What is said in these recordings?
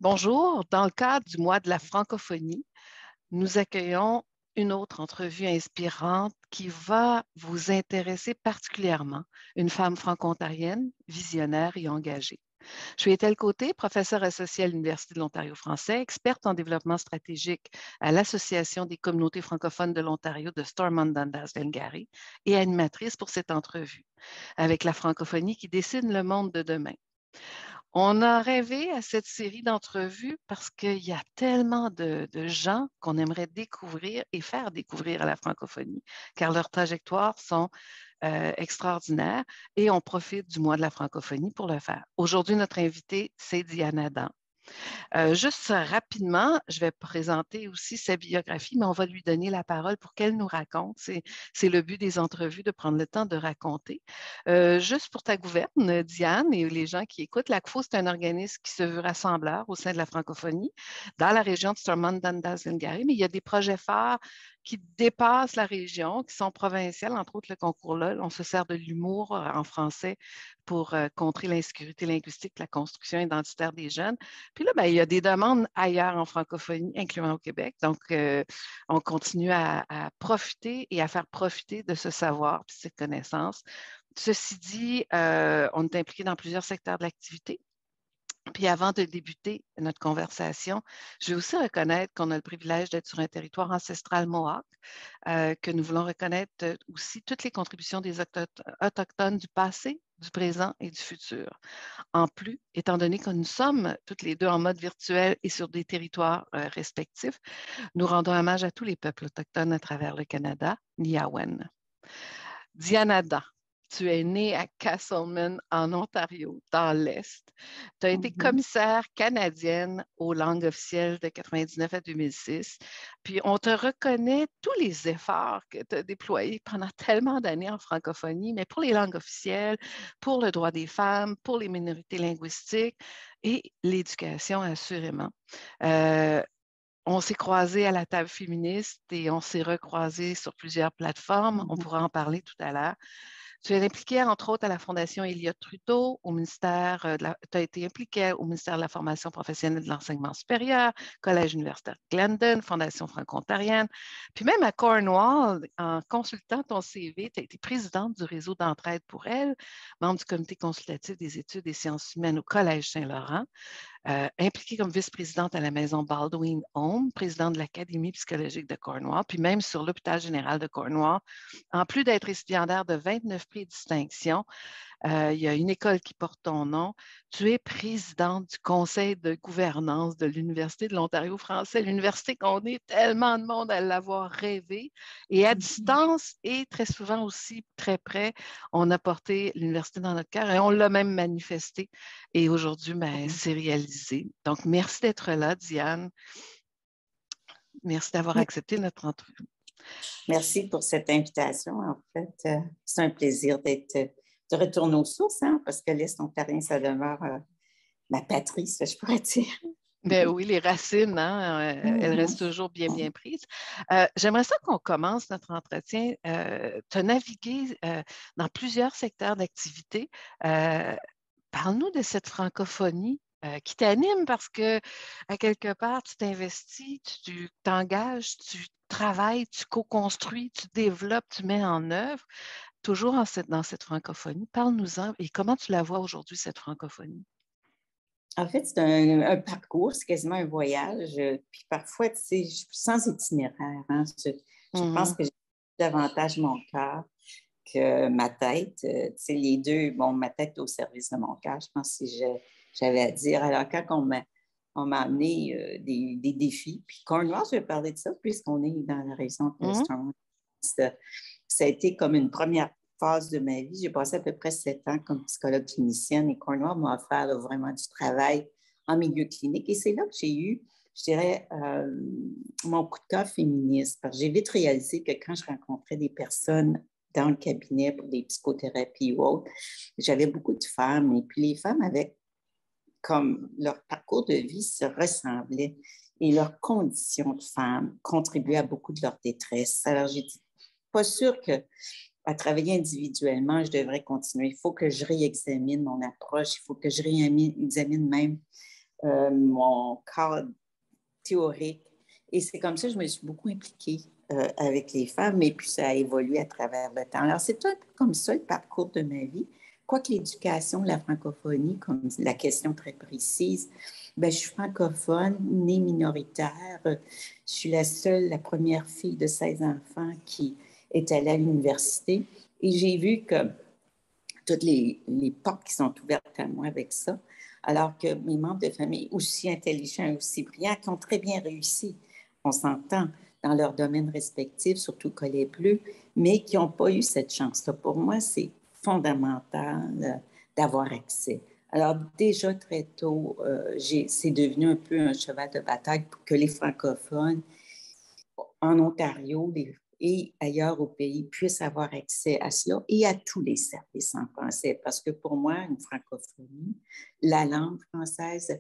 Bonjour, dans le cadre du mois de la francophonie, nous accueillons une autre entrevue inspirante qui va vous intéresser particulièrement, une femme franco-ontarienne, visionnaire et engagée. Je suis Étel Côté, professeure associée à l'Université de l'Ontario français, experte en développement stratégique à l'Association des communautés francophones de l'Ontario de Stormont-Dundas-Glengarry et animatrice pour cette entrevue, avec la francophonie qui dessine le monde de demain. On a rêvé à cette série d'entrevues parce qu'il y a tellement de gens qu'on aimerait découvrir et faire découvrir à la francophonie, car leurs trajectoires sont extraordinaires et on profite du mois de la francophonie pour le faire. Aujourd'hui, notre invitée, c'est Diane Adam. Juste rapidement, je vais présenter aussi sa biographie, mais on va lui donner la parole pour qu'elle nous raconte. C'est le but des entrevues, de prendre le temps de raconter. Juste pour ta gouverne, Diane, et les gens qui écoutent, l'ACFO, c'est un organisme qui se veut rassembleur au sein de la francophonie dans la région de Stormont-Dundas-Glengarry, mais il y a des projets phares qui dépassent la région, qui sont provinciales, entre autres le concours LOL. On se sert de l'humour en français pour contrer l'insécurité linguistique, la construction identitaire des jeunes. Puis là, il y a des demandes ailleurs en francophonie, incluant au Québec. Donc, on continue à profiter et à faire profiter de ce savoir et cette connaissance. Ceci dit, on est impliqué dans plusieurs secteurs de l'activité. Puis avant de débuter notre conversation, je vais aussi reconnaître qu'on a le privilège d'être sur un territoire ancestral Mohawk, que nous voulons reconnaître aussi toutes les contributions des Autochtones du passé, du présent et du futur. En plus, étant donné que nous sommes toutes les deux en mode virtuel et sur des territoires respectifs, nous rendons hommage à tous les peuples autochtones à travers le Canada, Niawen. Diane Adam, tu es née à Castleman, en Ontario, dans l'Est. Tu as été commissaire canadienne aux langues officielles de 1999 à 2006. Puis on te reconnaît tous les efforts que tu as déployés pendant tellement d'années en francophonie, mais pour les langues officielles, pour le droit des femmes, pour les minorités linguistiques et l'éducation, assurément. On s'est croisés à la table féministe et on s'est recroisés sur plusieurs plateformes. On pourra en parler tout à l'heure. Tu es impliquée, entre autres, à la Fondation Elliott Trudeau, au ministère tu as été impliquée au ministère de la Formation professionnelle de l'enseignement supérieur, Collège universitaire de Glendon, Fondation franco-ontarienne, puis même à Cornwall, en consultant ton CV, tu as été présidente du réseau d'entraide pour elle, membre du comité consultatif des études et sciences humaines au Collège Saint-Laurent, impliquée comme vice-présidente à la Maison Baldwin Home, présidente de l'Académie psychologique de Cornwall, puis même sur l'Hôpital général de Cornwall. En plus d'être récipiendaire de 29 prix de distinction, il y a une école qui porte ton nom. Tu es présidente du conseil de gouvernance de l'Université de l'Ontario français, l'université qu'on est tellement de monde à l'avoir rêvé. Et à distance et très souvent aussi très près, on a porté l'université dans notre cœur et on l'a même manifesté. Et aujourd'hui, c'est réalisé. Donc, merci d'être là, Diane. Merci d'avoir accepté notre entrevue. Merci pour cette invitation. En fait, c'est un plaisir de retourner aux sources, parce que l'Est ontarien, ça demeure ma patrie, ça, je pourrais dire. Ben oui, les racines, elles restent toujours bien, bien prises. J'aimerais ça qu'on commence notre entretien. Tu as navigué dans plusieurs secteurs d'activité. Parle-nous de cette francophonie qui t'anime parce que, à quelque part, tu t'investis, tu t'engages, tu travailles, tu co-construis, tu développes, tu mets en œuvre, toujours dans cette francophonie. Parle-nous-en et comment tu la vois aujourd'hui, cette francophonie? En fait, c'est un parcours, c'est quasiment un voyage. Puis parfois, tu sais, je suis sans itinéraire. Je pense que j'ai davantage mon cœur que ma tête. Tu sais, les deux, bon, ma tête est au service de mon cœur, je pense que si j'avais à dire. Alors, quand on m'a amené des défis, puis Cornwall, je vais parler de ça, puisqu'on est dans la région de Stormont. Ça a été comme une première phase de ma vie. J'ai passé à peu près 7 ans comme psychologue clinicienne et Cornwall m'a offert vraiment du travail en milieu clinique. Et c'est là que j'ai eu, je dirais, mon coup de cœur féministe. Parce que j'ai vite réalisé que quand je rencontrais des personnes dans le cabinet pour des psychothérapies ou autres, j'avais beaucoup de femmes. Et puis les femmes avaient comme leur parcours de vie se ressemblait et leurs conditions de femmes contribuaient à beaucoup de leur détresse. Alors, j'ai dit, pas sûr qu'à travailler individuellement, je devrais continuer. Il faut que je réexamine mon approche, il faut que je réexamine même mon cadre théorique. Et c'est comme ça que je me suis beaucoup impliquée avec les femmes, et puis ça a évolué à travers le temps. Alors, c'est un peu comme ça le parcours de ma vie. Quoique l'éducation, la francophonie, comme la question très précise, bien, je suis francophone, née minoritaire. Je suis la première fille de 16 enfants qui est allée à l'université. Et j'ai vu que toutes les portes qui sont ouvertes à moi avec ça, alors que mes membres de famille, aussi intelligents, aussi brillants, qui ont très bien réussi, on s'entend, dans leur domaine respectif, surtout Collet Bleu, mais qui n'ont pas eu cette chance-là. Pour moi, c'est fondamental d'avoir accès. Alors, déjà très tôt, c'est devenu un peu un cheval de bataille pour que les francophones en Ontario et ailleurs au pays puissent avoir accès à cela et à tous les services en français. Parce que pour moi, une francophonie, la langue française,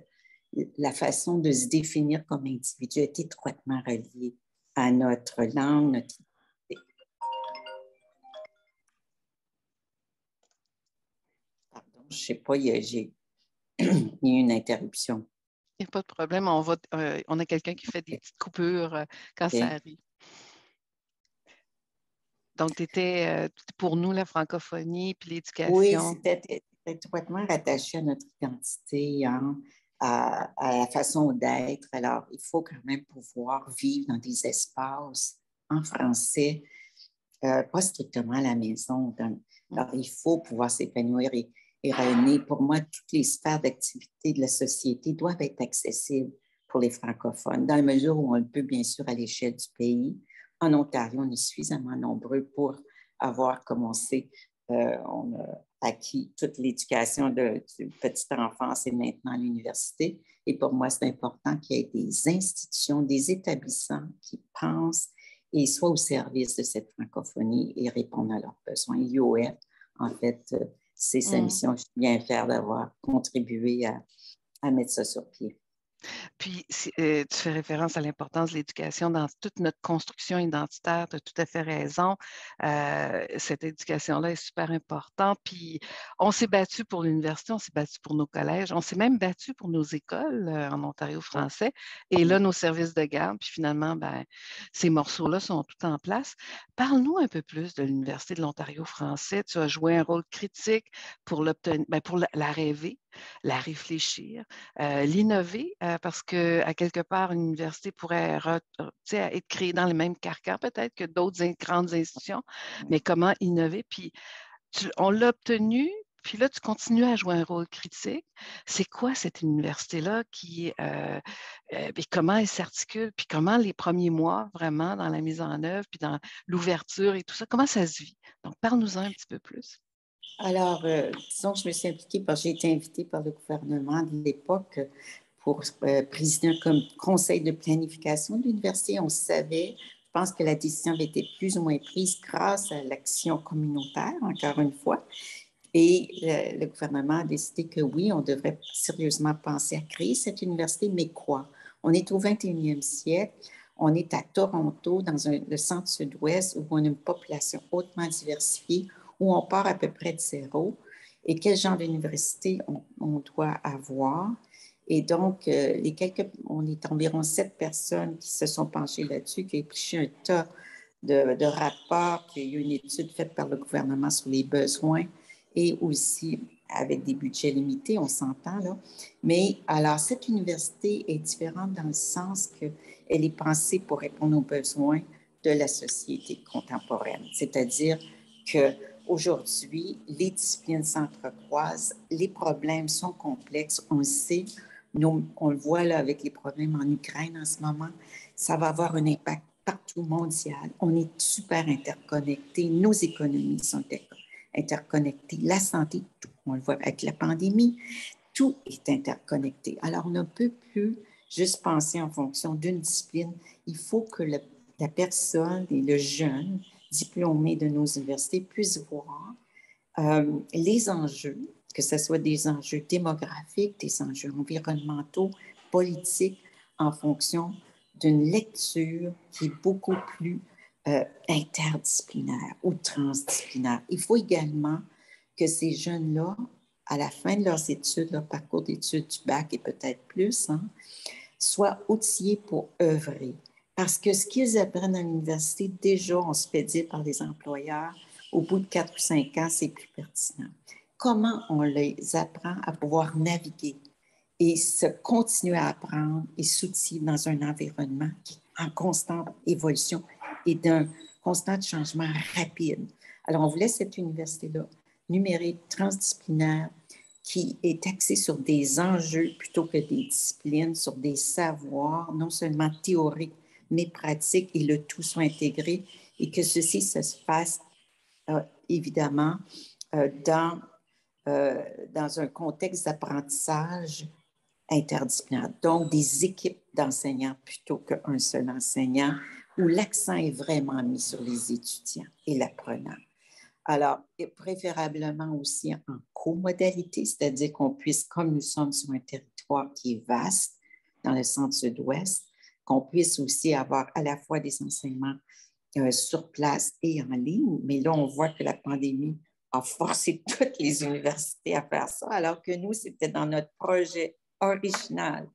la façon de se définir comme individu est étroitement reliée à notre langue, notre identité. Pardon, je ne sais pas, j'ai il y a eu une interruption. Il n'y a pas de problème. On a quelqu'un qui fait des petites coupures quand ça arrive. Donc, tu étais pour nous la francophonie puis l'éducation. Oui, c'était étroitement rattaché à notre identité, hein, à la façon d'être. Alors, il faut quand même pouvoir vivre dans des espaces en français, pas strictement à la maison. Alors, il faut pouvoir s'épanouir et rayonner. Pour moi, toutes les sphères d'activité de la société doivent être accessibles pour les francophones, dans la mesure où on le peut, bien sûr, à l'échelle du pays. En Ontario, on est suffisamment nombreux pour avoir commencé. On a acquis toute l'éducation de petite enfance et maintenant à l'université. Et pour moi, c'est important qu'il y ait des institutions, des établissements qui pensent et soient au service de cette francophonie et répondent à leurs besoins. L'IOF, en fait, c'est sa mission. Je suis bien fière d'avoir contribué à mettre ça sur pied. Puis, tu fais référence à l'importance de l'éducation dans toute notre construction identitaire. Tu as tout à fait raison. Cette éducation-là est super importante. Puis, on s'est battu pour l'université, on s'est battu pour nos collèges, on s'est même battu pour nos écoles en Ontario français. Et là, nos services de garde. Puis finalement, ben, ces morceaux-là sont tout en place. Parle-nous un peu plus de l'Université de l'Ontario français. Tu as joué un rôle critique pour l'obtenir, ben, pour la rêver, la réfléchir, l'innover, parce qu'à quelque part, une université pourrait être créée dans les mêmes carcans peut-être que d'autres grandes institutions, mais comment innover? Puis on l'a obtenu, puis là, tu continues à jouer un rôle critique. C'est quoi cette université-là puis comment elle s'articule, puis comment les premiers mois, vraiment, dans la mise en œuvre, puis dans l'ouverture et tout ça, comment ça se vit? Donc, parle-nous-en un petit peu plus. Alors, disons que je me suis impliquée parce que j'ai été invitée par le gouvernement de l'époque pour présider un conseil de planification de l'université. On savait, je pense que la décision avait été plus ou moins prise grâce à l'action communautaire, encore une fois. Et le gouvernement a décidé que oui, on devrait sérieusement penser à créer cette université, mais quoi? On est au 21e siècle, on est à Toronto, dans le centre-sud-ouest, où on a une population hautement diversifiée, où on part à peu près de zéro. Et quel genre d'université on doit avoir? Et donc, on est environ 7 personnes qui se sont penchées là-dessus, qui ont épluché un tas de rapports, qu'il y a eu une étude faite par le gouvernement sur les besoins et aussi avec des budgets limités, on s'entend là. Mais alors, cette université est différente dans le sens qu'elle est pensée pour répondre aux besoins de la société contemporaine. C'est-à-dire qu'aujourd'hui, les disciplines s'entrecroisent, les problèmes sont complexes, on le sait, on le voit là avec les problèmes en Ukraine en ce moment, ça va avoir un impact partout mondial. On est super interconnectés, nos économies sont interconnectées, la santé, tout, on le voit avec la pandémie, tout est interconnecté. Alors, on ne peut plus juste penser en fonction d'une discipline. Il faut que la personne et le jeune diplômé de nos universités puissent voir les enjeux, que ce soit des enjeux démographiques, des enjeux environnementaux, politiques, en fonction d'une lecture qui est beaucoup plus interdisciplinaire ou transdisciplinaire. Il faut également que ces jeunes-là à la fin de leurs études, leur parcours d'études du bac et peut-être plus, hein, soient outillés pour œuvrer. Parce que ce qu'ils apprennent à l'université, déjà, on se fait dire par les employeurs, au bout de 4 ou 5 ans, c'est plus pertinent. Comment on les apprend à pouvoir naviguer et se continuer à apprendre et s'outiller dans un environnement qui est en constante évolution et d'un constant changement rapide. Alors, on voulait cette université-là, numérique, transdisciplinaire, qui est axée sur des enjeux plutôt que des disciplines, sur des savoirs, non seulement théoriques, mais pratiques, et le tout soit intégré, et que ceci se fasse évidemment dans un contexte d'apprentissage interdisciplinaire, donc des équipes d'enseignants plutôt qu'un seul enseignant, où l'accent est vraiment mis sur les étudiants et l'apprenant. Alors, et préférablement aussi en comodalité, c'est-à-dire qu'on puisse, comme nous sommes sur un territoire qui est vaste, dans le centre-sud-ouest, qu'on puisse aussi avoir à la fois des enseignements sur place et en ligne. Mais là, on voit que la pandémie a forcé toutes les universités à faire ça, alors que nous, c'était dans notre projet original.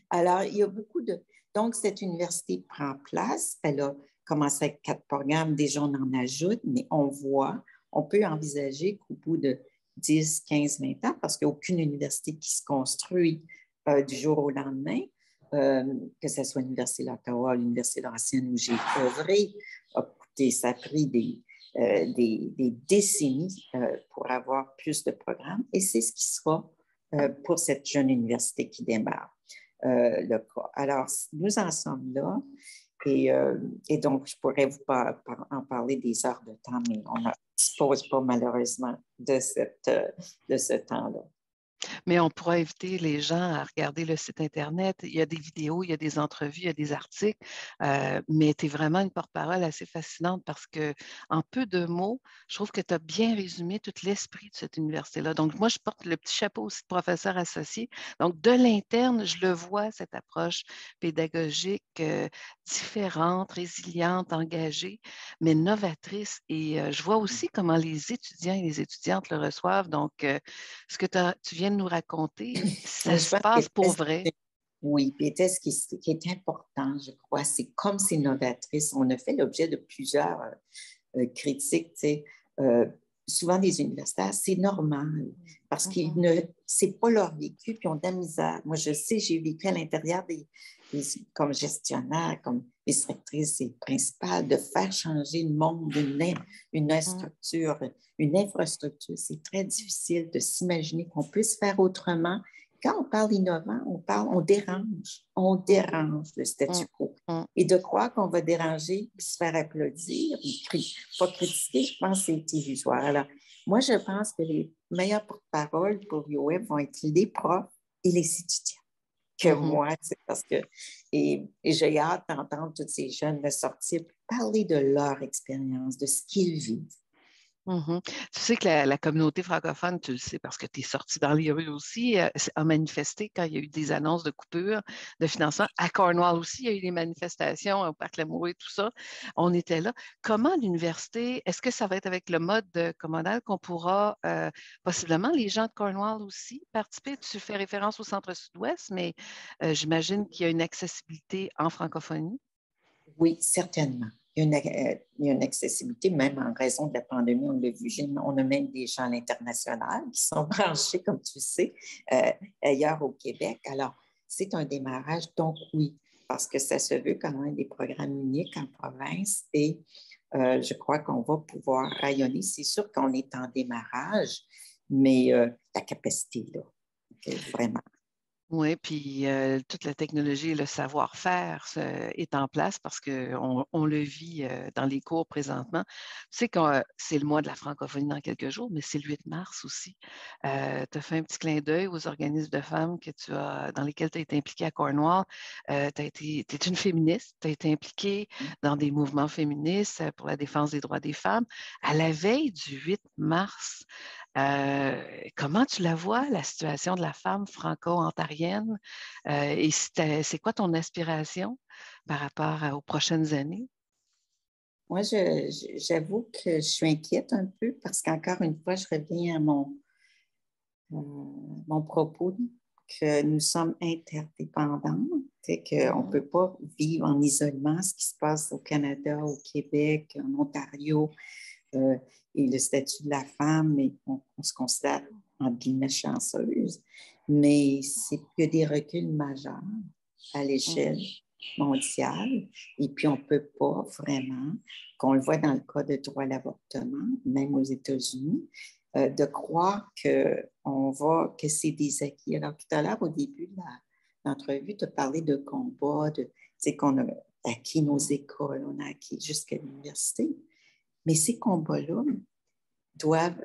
Alors, il y a beaucoup de... Donc, cette université prend place. Elle a commencé avec 4 programmes. Déjà, on en ajoute, mais on peut envisager qu'au bout de 10, 15, 20 ans, parce qu'il n'y a aucune université qui se construit du jour au lendemain, que ce soit l'Université d'Ottawa, l'Université Laurentienne où j'ai œuvré, ça a pris des décennies pour avoir plus de programmes, et c'est ce qui sera pour cette jeune université qui démarre le cas. Alors, nous en sommes là, et donc, je pourrais vous en parler des heures de temps, mais on ne dispose pas malheureusement de ce temps-là. Mais on pourra inviter les gens à regarder le site Internet. Il y a des vidéos, il y a des entrevues, il y a des articles, mais tu es vraiment une porte-parole assez fascinante parce que, en peu de mots, je trouve que tu as bien résumé tout l'esprit de cette université-là. Donc, moi, je porte le petit chapeau aussi de professeur associé. Donc, de l'interne, je le vois, cette approche pédagogique différente, résiliente, engagée, mais novatrice. Et je vois aussi comment les étudiants et les étudiantes le reçoivent. Donc, ce que tu viens de nous raconter, ça se passe pour vrai. Oui, puis ce qui est important, je crois, c'est comme c'est novatrice, on a fait l'objet de plusieurs critiques, tu sais, souvent des universitaires, c'est normal, parce que c'est pas leur vécu, puis ils ont de la misère. Moi, je sais, j'ai vécu à l'intérieur comme gestionnaire, comme instructrice et principale, de faire changer le monde une structure, une infrastructure. C'est très difficile de s'imaginer qu'on puisse faire autrement. Quand on parle innovant, on dérange le statu quo. Et de croire qu'on va déranger, puis se faire applaudir, pas critiquer, je pense que c'est illusoire. Alors, moi, je pense que les meilleurs porte-parole pour UOF vont être les profs et les étudiants que moi, parce que, et j'ai hâte d'entendre tous ces jeunes de sortir, parler de leur expérience, de ce qu'ils vivent. Tu sais que la communauté francophone, tu le sais parce que tu es sorti dans les rues aussi, a manifesté quand il y a eu des annonces de coupure de financement. À Cornwall aussi, il y a eu des manifestations au Parc Lamoureux et tout ça. On était là. Comment l'université, est-ce que ça va être avec le mode commodal qu'on pourra, possiblement les gens de Cornwall aussi participer? Tu fais référence au centre-sud-ouest, mais j'imagine qu'il y a une accessibilité en francophonie. Oui, certainement. Il y a une accessibilité, même en raison de la pandémie, on l'a vu, on a même des gens à l'international qui sont branchés, comme tu sais, ailleurs au Québec. Alors, c'est un démarrage, donc oui, parce que ça se veut quand même des programmes uniques en province et je crois qu'on va pouvoir rayonner. C'est sûr qu'on est en démarrage, mais la capacité est là, okay, vraiment. Oui, puis toute la technologie et le savoir-faire est en place parce qu'on le vit dans les cours présentement. Tu sais que c'est le mois de la francophonie dans quelques jours, mais c'est le 8 mars aussi. Tu as fait un petit clin d'œil aux organismes de femmes dans lesquels tu as été impliquée à Cornwall. Tu es une féministe, tu as été impliquée dans des mouvements féministes pour la défense des droits des femmes. À la veille du 8 mars, comment tu la vois, la situation de la femme franco-ontarienne? Et c'est quoi ton aspiration par rapport aux prochaines années? Moi, j'avoue que je suis inquiète un peu parce qu'encore une fois, je reviens à mon propos que nous sommes interdépendants, qu'on ne peut pas vivre en isolement, ce qui se passe au Canada, au Québec, en Ontario, et le statut de la femme, et on se considère en guillemets chanceuse, mais il y a des reculs majeurs à l'échelle mondiale, et puis on ne peut pas vraiment, qu'on le voit dans le cas de droit à l'avortement, même aux États-Unis, de croire que c'est des acquis. Alors, tout à l'heure, au début de l'entrevue, tu as parlé de combat, qu'on a acquis nos écoles, on a acquis jusqu'à l'université. Mais ces combats-là doivent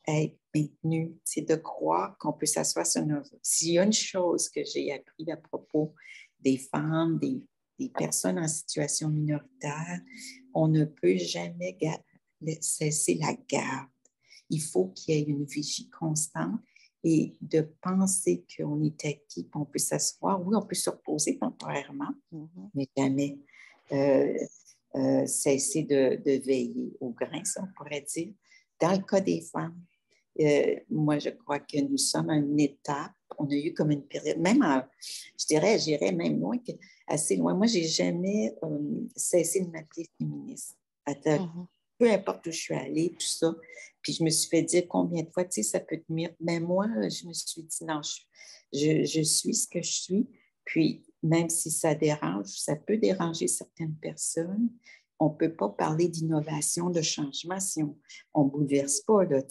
être maintenus. C'est de croire qu'on peut s'asseoir sur nos... S'il y a une chose que j'ai appris à propos des femmes, des personnes en situation minoritaire, on ne peut jamais cesser la garde. Il faut qu'il y ait une vigie constante et de penser qu'on est acquis, qu'on peut s'asseoir. Oui, on peut se reposer temporairement, mais jamais cesser de veiller au grain, ça, on pourrait dire. Dans le cas des femmes, moi, je crois que nous sommes à une étape. On a eu comme une période, je dirais, j'irais même loin, assez loin. Moi, je n'ai jamais cessé de m'appeler féministe. Peu importe où je suis allée, tout ça. Puis je me suis fait dire combien de fois, tu sais, ça peut tenir. Mais moi, je me suis dit, non, je suis ce que je suis. Puis même si ça dérange, ça peut déranger certaines personnes, on ne peut pas parler d'innovation, de changement si on ne bouleverse pas. Là,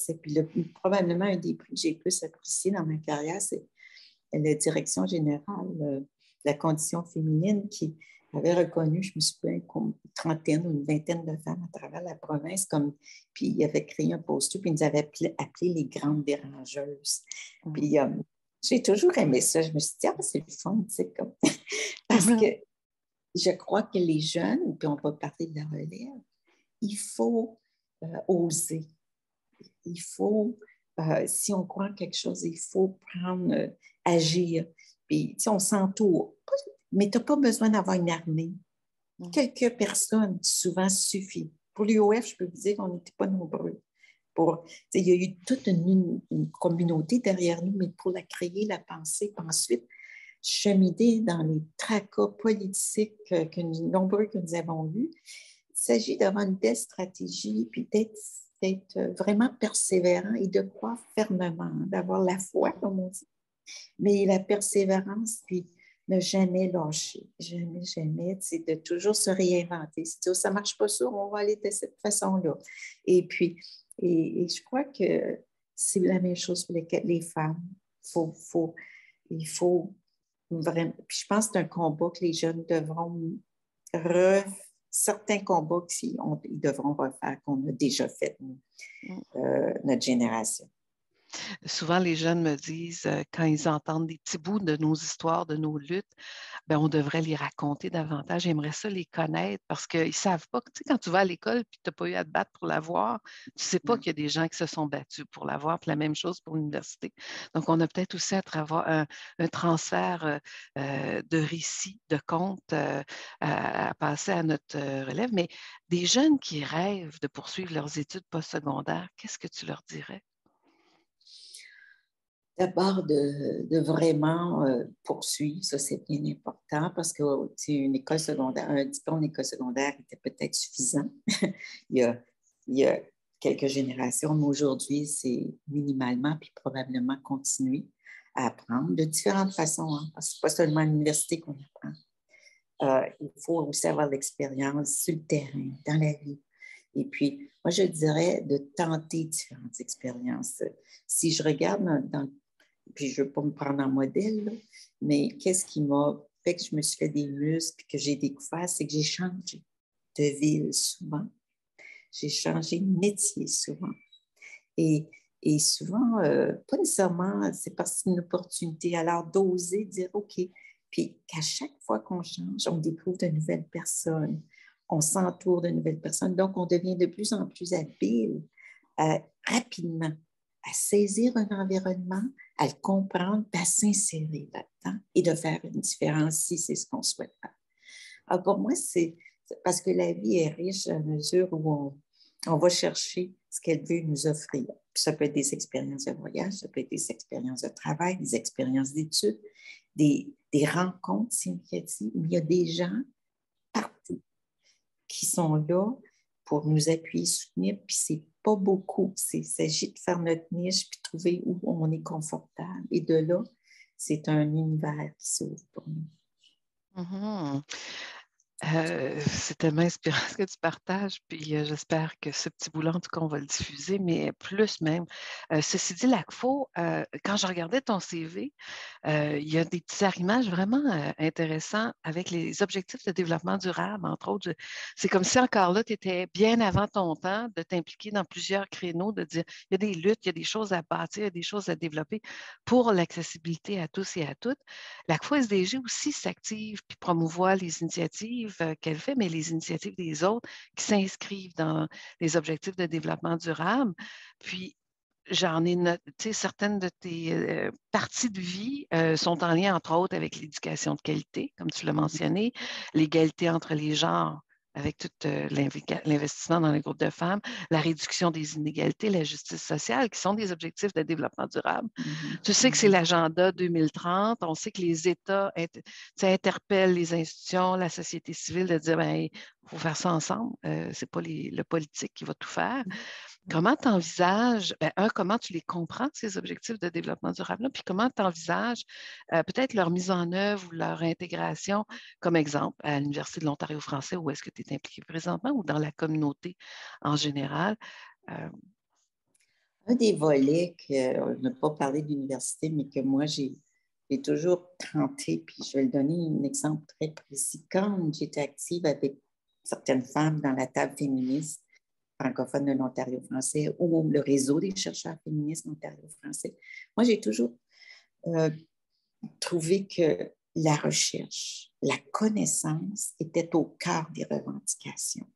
puis probablement, un des prix que j'ai plus apprécié dans ma carrière, c'est la direction générale de la condition féminine qui avait reconnu, je me souviens, une trentaine ou une vingtaine de femmes à travers la province, puis il avait créé un poster, puis ils nous avaient appelé les grandes dérangeuses. Puis j'ai toujours aimé ça. Je me suis dit, c'est le fun, tu sais, comme... parce que je crois que les jeunes, puis on va parler de la relève, il faut oser. Il faut, si on croit quelque chose, il faut agir. Puis, on s'entoure. Mais tu n'as pas besoin d'avoir une armée. Quelques personnes, souvent, suffit. Pour l'UOF, je peux vous dire qu'on n'était pas nombreux. Il y a eu toute une communauté derrière nous, mais pour la créer, la penser, puis ensuite, cheminer dans les tracas politiques nombreux que nous avons eus. Il s'agit d'avoir une belle stratégie, puis d'être vraiment persévérant et de croire fermement, d'avoir la foi, comme on dit. Mais la persévérance, puis ne jamais lâcher, jamais, c'est de toujours se réinventer. Si ça ne marche pas ça, on va aller de cette façon-là. Et puis, et je crois que c'est la même chose pour les femmes. Il faut vraiment... Puis je pense que c'est un combat que les jeunes devront certains combats qu'ils devront refaire, qu'on a déjà fait, notre génération. Souvent, les jeunes me disent, quand ils entendent des petits bouts de nos histoires, de nos luttes, on devrait les raconter davantage. J'aimerais ça les connaître parce qu'ils ne savent pas. Tu sais, quand tu vas à l'école et tu n'as pas eu à te battre pour l'avoir, tu ne sais pas qu'il y a des gens qui se sont battus pour l'avoir. Puis la même chose pour l'université. Donc, on a peut-être aussi à travers un transfert de récits, de contes à passer à notre relève. Mais des jeunes qui rêvent de poursuivre leurs études postsecondaires, qu'est-ce que tu leur dirais? D'abord, de vraiment poursuivre, ça c'est bien important parce que une école secondaire, un diplôme d'école secondaire était peut-être suffisant il y a quelques générations, mais aujourd'hui, c'est minimalement, puis probablement continuer à apprendre de différentes façons, hein, parce que ce n'est pas seulement à l'université qu'on apprend. Il faut aussi avoir l'expérience sur le terrain, dans la vie. Et puis, moi, je dirais de tenter différentes expériences. Si je regarde puis je ne veux pas me prendre en modèle, là, mais qu'est-ce qui m'a fait que je me suis fait des muscles, que j'ai découvert, c'est que j'ai changé de ville souvent. J'ai changé de métier souvent. Et souvent, pas nécessairement, c'est parce que c'est une opportunité. Alors, d'oser dire OK. Puis qu'à chaque fois qu'on change, on découvre de nouvelles personnes. On s'entoure de nouvelles personnes. Donc, on devient de plus en plus habile rapidement à saisir un environnement, à le comprendre, à s'insérer là-dedans et de faire une différence si c'est ce qu'on souhaite faire. Alors, pour moi, c'est parce que la vie est riche à mesure où on va chercher ce qu'elle veut nous offrir. Puis ça peut être des expériences de voyage, ça peut être des expériences de travail, des expériences d'études, des rencontres significatives, mais il y a des gens partout qui sont là pour nous appuyer, soutenir, puis c'est pas beaucoup. Il s'agit de faire notre niche puis trouver où on est confortable. Et de là, c'est un univers qui s'ouvre pour nous. Mhm. C'est tellement inspirant ce que tu partages, puis j'espère que ce petit bout-là, en tout cas, on va le diffuser, mais plus même. Ceci dit, Lacfo, quand je regardais ton CV, il y a des petits arrimages vraiment intéressants avec les objectifs de développement durable, entre autres. C'est comme si encore là, tu étais bien avant ton temps de t'impliquer dans plusieurs créneaux, de dire il y a des luttes, il y a des choses à bâtir, il y a des choses à développer pour l'accessibilité à tous et à toutes. Lacfo SDG aussi s'active puis promouvoit les initiatives qu'elle fait, mais les initiatives des autres qui s'inscrivent dans les objectifs de développement durable. Puis, j'en ai noté certaines de tes parties de vie sont en lien, entre autres, avec l'éducation de qualité, comme tu l'as mentionné, l'égalité entre les genres avec tout l'investissement dans les groupes de femmes, la réduction des inégalités, la justice sociale, qui sont des objectifs de développement durable. Tu sais que c'est l'agenda 2030. On sait que les États interpellent les institutions, la société civile de dire, ben, il faut faire ça ensemble. Ce n'est pas le politique qui va tout faire. Comment tu envisages, comment tu les comprends, ces objectifs de développement durable-là, puis comment tu envisages peut-être leur mise en œuvre ou leur intégration, comme exemple, à l'Université de l'Ontario français, où est-ce que tu es impliqué présentement, ou dans la communauté en général? Un des volets on n'a pas parlé d'université, mais que moi, j'ai toujours tenté, puis je vais le donner un exemple très précis. Quand j'étais active avec certaines femmes dans la table féministe francophone de l'Ontario français ou le réseau des chercheurs féministes d'Ontario français, moi, j'ai toujours trouvé que la recherche, la connaissance était au cœur des revendications.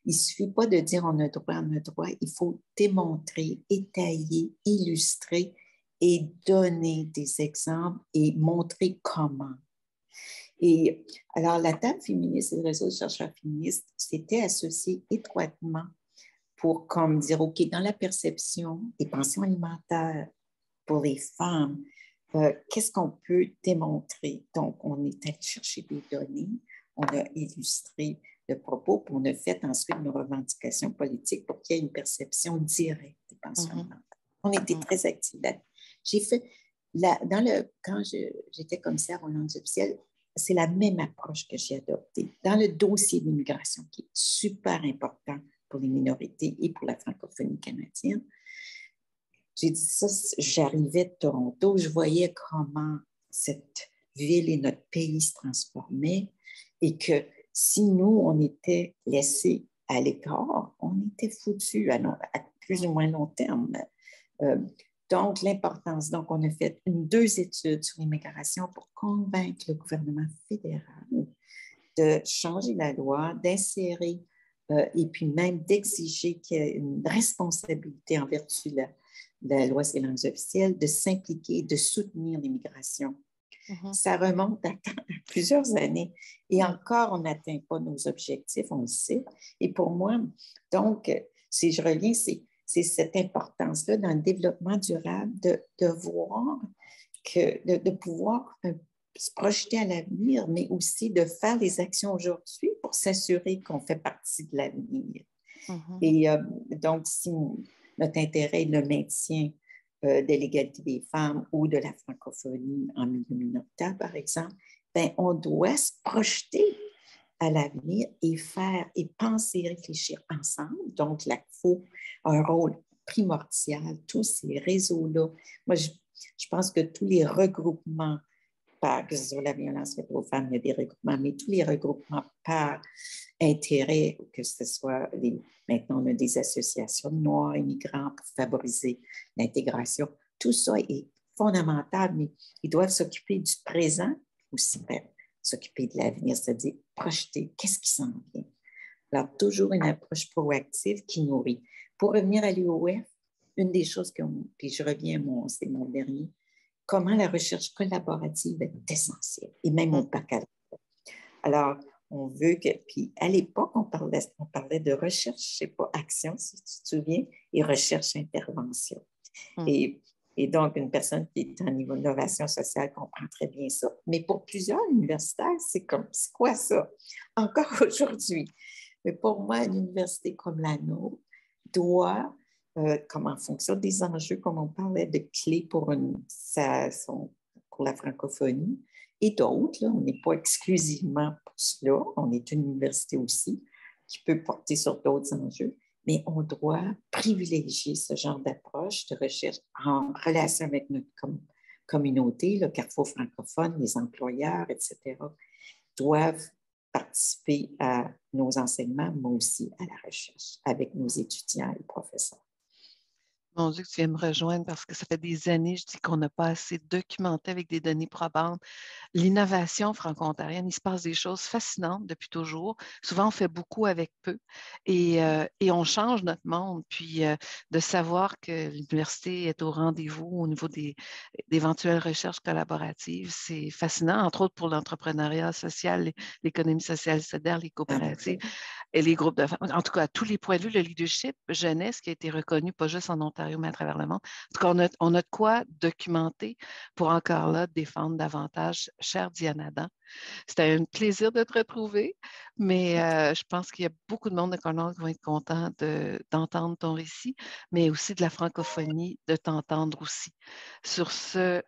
Il ne suffit pas de dire on a droit, il faut démontrer, étayer, illustrer et donner des exemples et montrer comment. Et alors, la table féministe et le réseau de chercheurs féministes s'étaient associés étroitement pour comme dire, OK, dans la perception des pensions alimentaires pour les femmes, qu'est-ce qu'on peut démontrer? Donc, on est allé chercher des données, on a illustré le propos, puis on a fait ensuite une revendication politique pour qu'il y ait une perception directe des pensions alimentaires. On était très actifs là. J'ai fait, quand j'étais commissaire aux langues officielles, c'est la même approche que j'ai adoptée. Dans le dossier d'immigration, qui est super important pour les minorités et pour la francophonie canadienne, j'ai dit ça, j'arrivais de Toronto, je voyais comment cette ville et notre pays se transformaient et que si nous, on était laissés à l'écart, on était foutus à plus ou moins long terme. Donc, l'importance, donc on a fait 2 études sur l'immigration pour convaincre le gouvernement fédéral de changer la loi, d'insérer et puis même d'exiger qu'il y ait une responsabilité en vertu de la loi sur les langues officielles, de s'impliquer, de soutenir l'immigration. Ça remonte à plusieurs années. Et encore, on n'atteint pas nos objectifs, on le sait. Et pour moi, donc, si je reviens, c'est cette importance-là dans le développement durable de voir de pouvoir se projeter à l'avenir, mais aussi de faire les actions aujourd'hui pour s'assurer qu'on fait partie de l'avenir. Et donc, si notre intérêt est le maintien de l'égalité des femmes ou de la francophonie en milieu minoritaire, par exemple, bien, on doit se projeter à l'avenir et faire et penser et réfléchir ensemble. Donc, l'ACFO a un rôle primordial, tous ces réseaux-là. Moi, je pense que tous les regroupements, que ce soit la violence faite aux femmes, il y a des regroupements, mais tous les regroupements par intérêt, que ce soit maintenant on a des associations de Noirs immigrants pour favoriser l'intégration, tout ça est fondamental, mais ils doivent s'occuper du présent aussi, s'occuper de l'avenir, c'est-à-dire projeter qu'est-ce qui s'en vient. Alors, toujours une approche proactive qui nourrit. Pour revenir à l'UOF, une des choses puis je reviens c'est mon dernier, comment la recherche collaborative est essentielle, et même au baccalauréat. Alors, on veut que... Puis à l'époque, on parlait de recherche, je ne sais pas, action, si tu te souviens, et recherche-intervention. Et donc, une personne qui est en niveau d'innovation sociale comprend très bien ça. Mais pour plusieurs universitaires, c'est quoi ça? Encore aujourd'hui. Mais pour moi, une université comme la nôtre doit, comme en fonction des enjeux, comme on parlait de clés pour la francophonie, et d'autres, on n'est pas exclusivement pour cela, on est une université aussi qui peut porter sur d'autres enjeux, mais on doit privilégier ce genre d'approche de recherche en relation avec notre communauté, le Carrefour francophone, les employeurs, etc., doivent participer à nos enseignements, mais aussi à la recherche avec nos étudiants et professeurs. Mon Dieu, que tu viens me rejoindre parce que ça fait des années, je dis qu'on n'a pas assez documenté avec des données probantes. L'innovation franco-ontarienne, il se passe des choses fascinantes depuis toujours. Souvent, on fait beaucoup avec peu et on change notre monde. Puis de savoir que l'université est au rendez-vous au niveau d'éventuelles recherches collaboratives, c'est fascinant, entre autres pour l'entrepreneuriat social, l'économie sociale et solidaire, les coopératives et les groupes de femmes. En tout cas, à tous les points de vue, le leadership jeunesse qui a été reconnu, pas juste en Ontario, mais à travers le monde. En tout cas, on a de quoi documenter pour encore là défendre davantage. Chère Diane Adam, c'était un plaisir de te retrouver, mais je pense qu'il y a beaucoup de monde de Cornwall qui vont être contents d'entendre ton récit, mais aussi de la francophonie, de t'entendre aussi. Sur ce,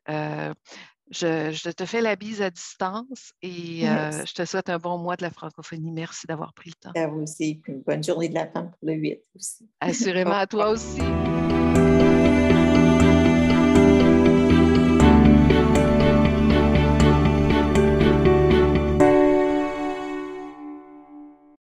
je te fais la bise à distance et je te souhaite un bon mois de la francophonie. Merci d'avoir pris le temps. À vous aussi. Une bonne journée de la femme pour le 8 aussi. Assurément à toi aussi.